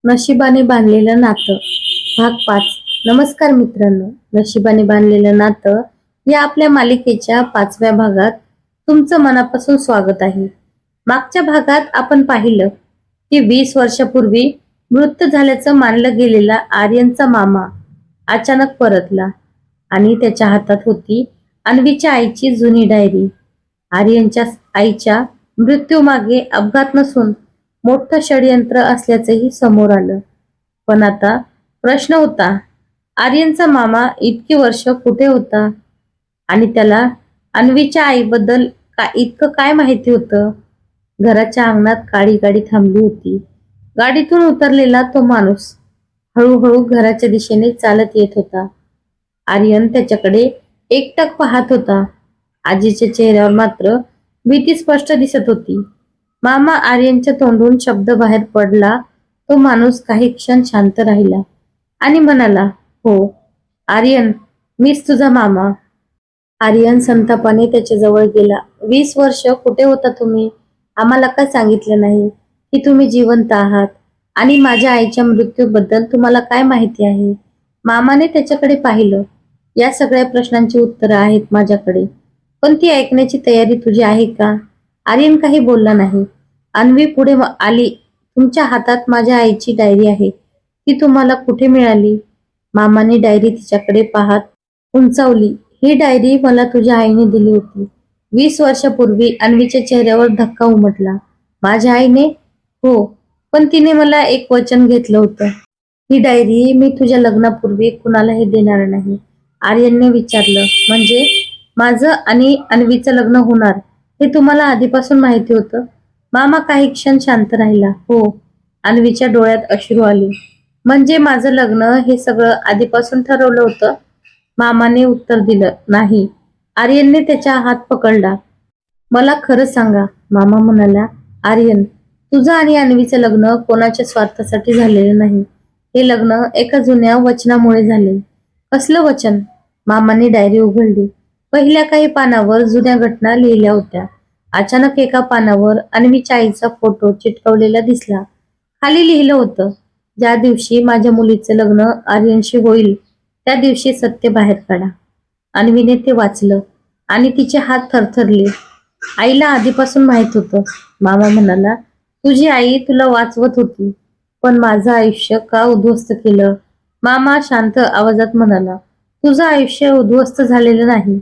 नशिबाने बांधलेलं नातं भाग 5. नमस्कार मित्रांनो, नशिबाने बांधलेलं नातं या आपल्या मालिकेच्या 5व्या भागात तुमचं मनापासून स्वागत आहे. मागच्या भागात आपण पाहिलं की 20 वर्षापूर्वी मृत झाल्याचं मानलं गेलेला आर्यनचा मामा अचानक परतला आणि त्याच्या हातात होती अन्वीच्या आईची जुनी डायरी. आर्यनच्या आईच्या मृत्यूमागे अपघात नसून मोठं षडयंत्र असल्याचंही समोर आलं. पण आता प्रश्न होता, आर्यनचा मामा इतकी वर्ष कुठे होता आणि त्याला अन्वीच्या आईबद्दल इतकं काय माहिती होतं? घराच्या अंगणात काळी गाडी थांबली होती. गाडीतून उतरलेला तो माणूस हळूहळू घराच्या दिशेने चालत येत होता. आर्यन त्याच्याकडे एकटक पाहत होता. आजीच्या चेहऱ्यावर मात्र भीती स्पष्ट दिसत होती. मामा आर्यनच्या तोंडून शब्द बाहेर पडला. तो माणूस काही क्षण शांत राहिला आणि म्हणाला, हो आर्यन, मीच तुझा मामा. आर्यन संतापाने त्याच्या जवळ गेला. 20 वर्ष कुठे होता तुम्ही? आम्हाला का सांगितलं नाही की तुम्ही जिवंत आहात? आणि माझ्या आईच्या मृत्यूबद्दल तुम्हाला काय माहिती आहे? मामाने त्याच्याकडे पाहिलं. या सगळ्या प्रश्नांची उत्तरं आहेत माझ्याकडे, पण ती ऐकण्याची तयारी तुझी आहे का? आर्यन काही बोलला नाही. अन्वी पुढे आली. तुमच्या हातात माझ्या आईची डायरी आहे, ती तुम्हाला कुठे मिळाली? मामाने डायरी तिच्याकडे पाहत उंचावली. ही डायरी मला तुझ्या आईने दिली होती 20 वर्षापूर्वी. अन्वीच्या चेहऱ्यावर धक्का उमटला. माझ्या आईने? हो, पण तिने मला एक वचन घेतलं होतं. ही डायरी मी तुझ्या लग्नापूर्वी कुणालाही देणार नाही. आर्यनने विचारलं, म्हणजे माझं आणि अन्वीचं लग्न होणार हे तुम्हाला आधीपासून माहिती होतं? मामा काही क्षण शांत राहिला. हो. अन्वीच्या डोळ्यात अश्रू आले. म्हणजे माझं लग्न हे सगळं आधीपासून ठरवलं होतं? मामाने उत्तर दिलं, नाही. आर्यनने त्याचा हात पकडला. मला खरं सांगा, मामा म्हणाला. आर्यन, तुझं आणि अन्वीचं लग्न कोणाच्या स्वार्थासाठी झालेलं नाही. हे लग्न एका जुन्या वचनामुळे झाले. कसलं वचन? मामाने डायरी उघडली. पहिल्या काही पानावर जुन्या घटना लिहिल्या होत्या. अचानक एका पानावर अन्वीच्या आईचा फोटो चिटकवलेला दिसला. खाली लिहिलं होतं, ज्या दिवशी माझ्या मुलीचं लग्न आर्यनशी होईल त्या दिवशी सत्य बाहेर काढा. अन्वीने ते वाचलं आणि तिचे हात थरथरले. आईला आधीपासून माहित होतं. मामा म्हणाला, तुझी आई तुला वाचवत होती, पण माझं आयुष्य का उद्ध्वस्त केलं? मामा शांत आवाजात म्हणाला, तुझं आयुष्य उद्ध्वस्त झालेलं नाही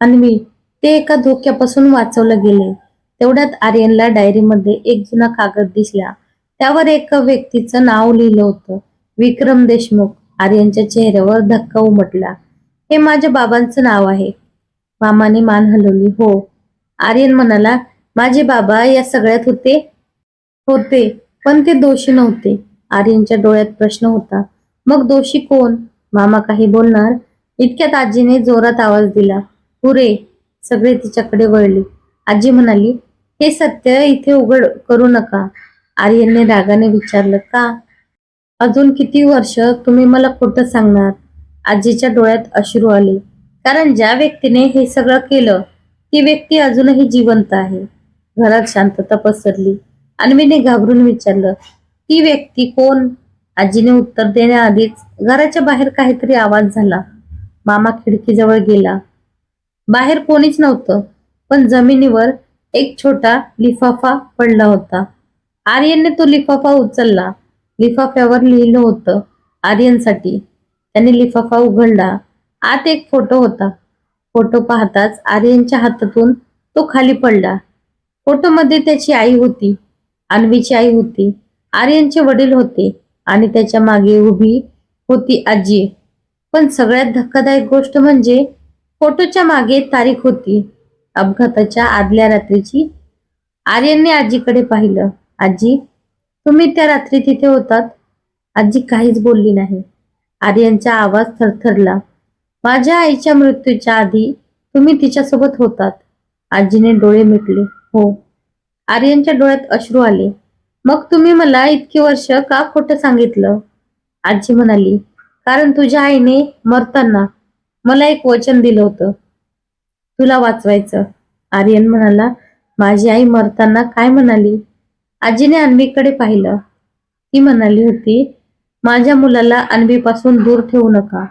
अन्वी, ते एका धोक्यापासून वाचवलं गेले. तेवढ्यात आर्यनला डायरीमध्ये एक जुना कागद दिसला. त्यावर एका व्यक्तीचं नाव लिहिलं होतं, विक्रम देशमुख. आर्यनच्या चेहऱ्यावर धक्का उमटला. हे माझ्या बाबांचं नाव आहे. मामाने मान हलवली. हो. आर्यन म्हणाला, माझे बाबा या सगळ्यात होते? होते, पण ते दोषी नव्हते. आर्यनच्या डोळ्यात प्रश्न होता. मग दोषी कोण? मामा काही बोलणार इतक्यात आजीने जोरात आवाज दिला. हुरे. सगळे तिच्याकडे वळले. आजी म्हणाली, हे सत्य इथे उघड करू नका. आर्यनने रागाने विचारलं, का? अजून किती वर्ष तुम्ही मला खोटं सांगणार? आजीच्या डोळ्यात अश्रू आले. कारण ज्या व्यक्तीने हे सगळं केलं ती व्यक्ती अजूनही जिवंत आहे. घरात शांतता पसरली. अन्वीने घाबरून विचारलं, ती व्यक्ती कोण? आजीने उत्तर देण्याआधीच घराच्या बाहेर काहीतरी आवाज झाला. मामा खिडकीजवळ गेला. बाहेर कोणीच नव्हतं, पण जमिनीवर एक छोटा लिफाफा पडला होता. आर्यनने तो लिफाफा उचलला. लिफाफ्यावर लिहिलं होतं, आर्यनसाठी. त्याने लिफाफा उघडला. आत एक फोटो होता. फोटो पाहताच आर्यनच्या हातातून तो खाली पडला. फोटोमध्ये त्याची आई होती, अन्वीची आई होती, आर्यनचे वडील होते आणि त्याच्या मागे उभी होती आजी. पण सगळ्यात धक्कादायक गोष्ट म्हणजे फोटोच्या मागे तारीख होती, अपघाताच्या आदल्या रात्रीची. आर्यनने आजीकडे पाहिलं. आजी, तुम्ही त्या रात्री तिथे होतात? आजी काहीच बोलली नाही. आर्यनचा आवाज थरथरला. माझ्या आईच्या मृत्यूच्या आधी तुम्ही तिच्यासोबत होतात. आजीने डोळे मिटले. हो. आर्यनच्या डोळ्यात अश्रू आले. मग तुम्ही मला इतकी वर्ष का खोटं सांगितलं? आजी म्हणाली, कारण तुझ्या आईने मरताना मला एक वचन दिलं होतं, तुला वाचवायचं. आर्यन म्हणाला, माझी आई मरताना काय म्हणाली? आजीने अन्वीकडे पाहिलं. ती म्हणाली होती, माझ्या मुलाला अन्वीपासून दूर ठेवू नका.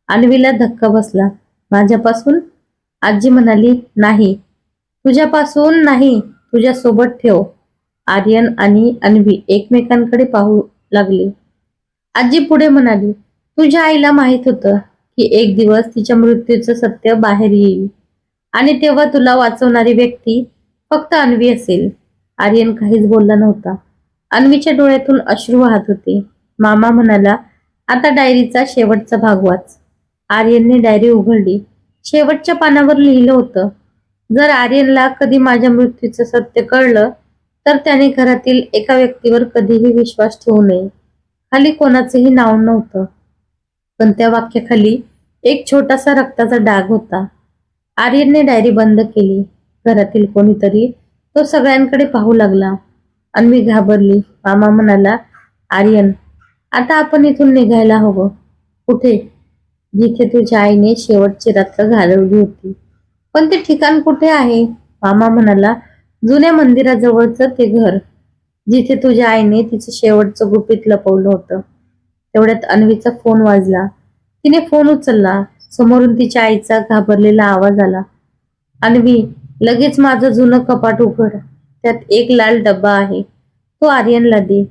अन्वीला धक्का बसला. माझ्यापासून? आजी म्हणाली, नाही, तुझ्यापासून नाही, तुझ्या सोबत ठेव. आर्यन आणि अन्वी एकमेकांकडे पाहू लागले. आजी पुढे म्हणाली, तुझ्या आईला माहित होतं की एक दिवस तिच्या मृत्यूचं सत्य बाहेर येईल आणि तेव्हा तुला वाचवणारी व्यक्ती फक्त अन्वी असेल. आर्यन काहीच बोलला नव्हता. अन्वीच्या डोळ्यातून अश्रू वाहत होते. मामा म्हणाला, आता डायरीचा शेवटचा भाग वाच. आर्यनने डायरी उघडली. शेवटच्या पानावर लिहिलं होतं, जर आर्यनला कधी माझ्या मृत्यूचं सत्य कळलं तर त्याने घरातील एका व्यक्तीवर कधीही विश्वास ठेवू नये. खाली कोणाचंही नाव नव्हतं, पण त्या वाक्याखाली एक छोटासा रक्ताचा डाग होता. आर्यनने डायरी बंद केली. घरातील कोणीतरी तो सगळ्यांकडे पाहू लागला. अन्वी घाबरली. मामा म्हणाला, आर्यन, आता आपण इथून निघायला हवं. कुठे? जिथे तुझ्या आईने शेवटची रात्र घालवली होती. पण ते ठिकाण कुठे आहे? मामा म्हणाला, जुन्या मंदिराजवळचं ते घर, जिथे तुझ्या आईने तिचं शेवटचं गुपित लपवलं होतं. तेवढ्यात अन्वीचा फोन वाजला. तिने फोन उचलला. समोरून तिच्या आईचा घाबरलेला आवाज आला, अन्वी, लगेच माझं जुनं कपाट उघड. त्यात एक लाल डब्बा आहे, तो आर्यनला दे.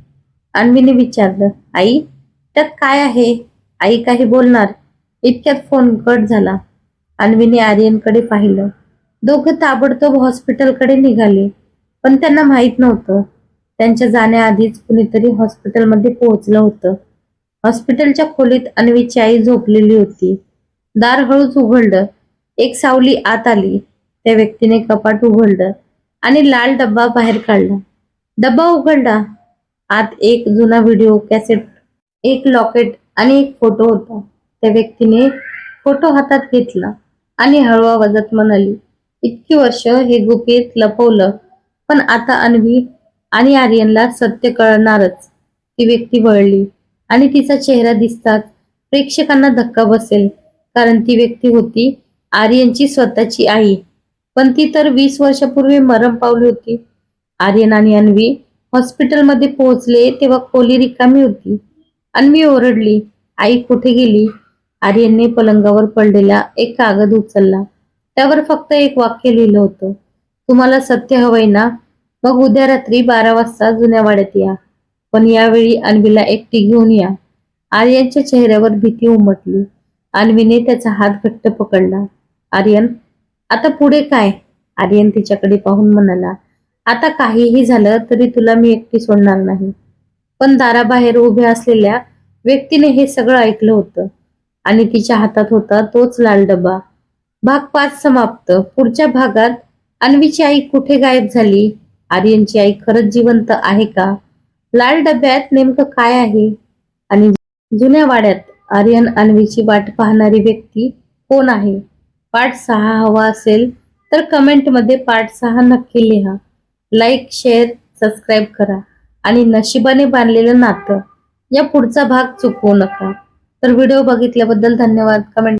अन्वीने विचारलं, आई, त्यात काय आहे? आई काही बोलणार इतक्यात फोन कट झाला. अन्वीने आर्यनकडे पाहिलं. दोघं ताबडतोब हॉस्पिटलकडे निघाले, पण त्यांना माहित नव्हतं त्यांच्या जाण्याआधीच कुणीतरी हॉस्पिटलमध्ये पोहोचलं होतं. हॉस्पिटलच्या खोलीत अन्वीची आई झोपलेली होती. दार हळूच उघडलं. एक सावली आत आली. त्या व्यक्तीने कपाट उघडलं आणि लाल डब्बा बाहेर काढला. डब्बा उघडला. आत एक जुना व्हिडिओ कॅसेट, एक लॉकेट आणि एक फोटो होता. त्या व्यक्तीने फोटो हातात घेतला आणि हळू आवाजात म्हणाली, इतकी वर्ष हे गुपित लपवलं, पण आता अन्वी आणि आर्यनला सत्य कळणारच. ती व्यक्ती वळली आणि तिचा चेहरा दिसताच प्रेक्षकांना धक्का बसेल, कारण ती व्यक्ती होती आर्यनची स्वतःची आई. पण ती तर 20 वर्षापूर्वी मरण पावली होती. आर्यन आणि अन्वी हॉस्पिटलमध्ये पोहोचले तेव्हा खोली रिकामी होती. अन्वी ओरडली, आई कुठे गेली? आर्यनने पलंगावर पडलेला एक कागद उचलला. त्यावर फक्त एक वाक्य लिहिलं होतं, तुम्हाला सत्य हवंय ना? मग उद्या रात्री 12 वाजता जुन्या वाड्यात या, पण यावेळी अन्वीला एकटी घेऊन या. आर्यनच्या चेहऱ्यावर भीती उमटली. अन्वीने त्याचा हात घट्ट पकडला. आर्यन, आता पुढे काय? आर्यन तिच्याकडे पाहून म्हणाला, आता काहीही झालं तरी तुला मी एकटी सोडणार नाही. पण दाराबाहेर उभ्या असलेल्या व्यक्तीने हे सगळं ऐकलं होतं आणि तिच्या हातात होता तोच लाल डबा. भाग 5 समाप्त. पुढच्या भागात अन्वीची आई कुठे गायब झाली? आर्यनची आई खरंच जिवंत आहे का? लाल डब्यात नेमकं काय आहे? आणि जुन्या वाड्यात आर्यन अन्वीची वाट पाहणारी व्यक्ती कोण आहे? पार्ट 6 हवा असेल तर कमेंटमध्ये पार्ट 6 नक्की लिहा. लाईक, शेअर, सबस्क्राईब करा आणि नशिबाने बांधलेलं नातं या पुढचा भाग चुकवू नका. तर व्हिडिओ बघितल्याबद्दल धन्यवाद. कमेंट